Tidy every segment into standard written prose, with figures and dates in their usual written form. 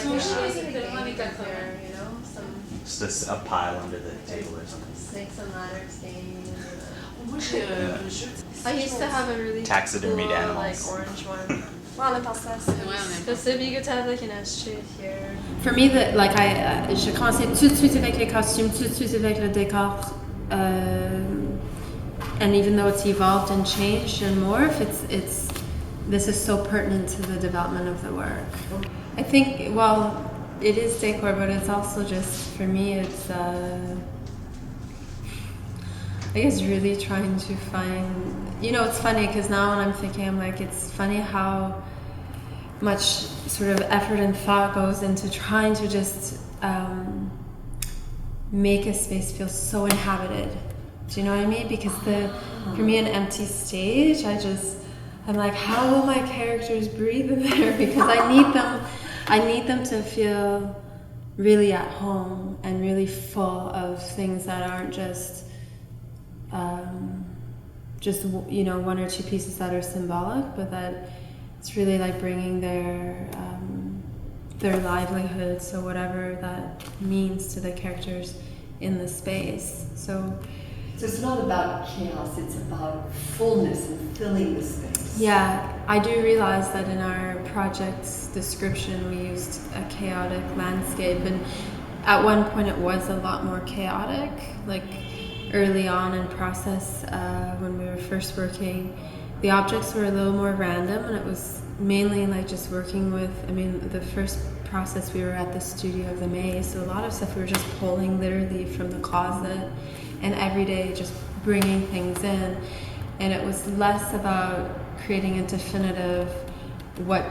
like a there, you know, Just a pile under the table or something. snakes and ladders game. I used to have a really Taxidermied cool, animals. like orange one. Ouais, on aime pas ça. But so you get to have like an ashtray here. For me, je commençais tout de suite avec les costumes, tout de suite avec le décor. And even though it's evolved and changed and morphed, this is so pertinent to the development of the work. I think, well, it is decor, but it's also just, for me, it's, I guess really trying to find, you know, it's funny because now when I'm thinking, I'm like, it's funny how much sort of effort and thought goes into trying to just make a space feel so inhabited. Do you know what I mean? Because for me, an empty stage, I'm like, how will my characters breathe in there? Because I need them to feel really at home and really full of things that aren't just you know, one or two pieces that are symbolic, but that it's really like bringing their livelihood, so whatever that means to the characters in the space. So it's not about chaos, it's about fullness and filling the space. Yeah, I do realize that in our project's description we used a chaotic landscape, and at one point it was a lot more chaotic, like early on in process when we were first working. The objects were a little more random, and it was mainly like just working with, I mean, the first process we were at the studio of the May, so a lot of stuff we were just pulling literally from the closet, and every day just bringing things in. And it was less about creating a definitive what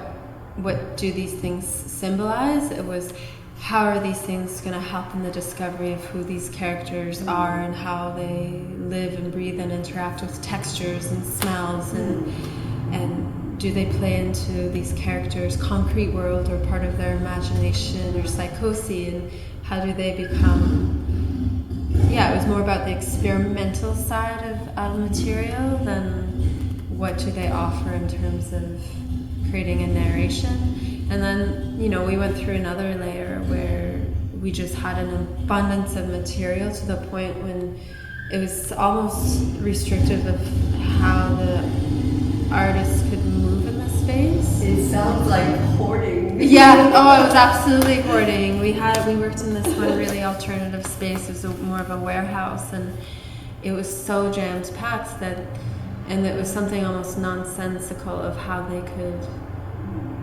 do these things symbolize. It was, how are these things going to help in the discovery of who these characters are and how they live and breathe and interact with textures and smells, and do they play into these characters' concrete world or part of their imagination or psychosis, and how do they become... Yeah, it was more about the experimental side of material than what do they offer in terms of creating a narration. And then, you know, we went through another layer where we just had an abundance of material to the point when it was almost restrictive of how the artists could move in the space. It sounds like hoarding. Yeah, oh, it was absolutely hoarding. We worked in this one really alternative space. It was more of a warehouse, and it was so jammed packed and it was something almost nonsensical of how they could,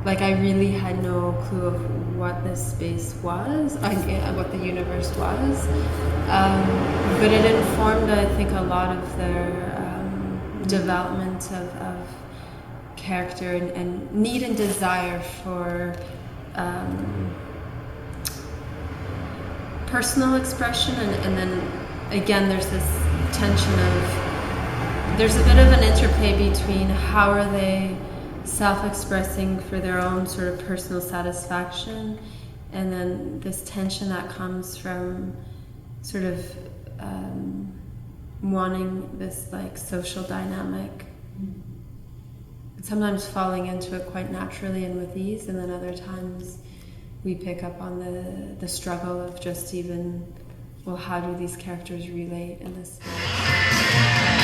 like, I really had no clue of what this space was, what the universe was. But it informed, I think, a lot of their development of character and need and desire for personal expression. And then, again, there's this tension of, there's a bit of an interplay between how are they self-expressing for their own sort of personal satisfaction, and then this tension that comes from sort of wanting this like social dynamic, sometimes falling into it quite naturally and with ease, and then other times we pick up on the struggle of just even, well, how do these characters relate in this way?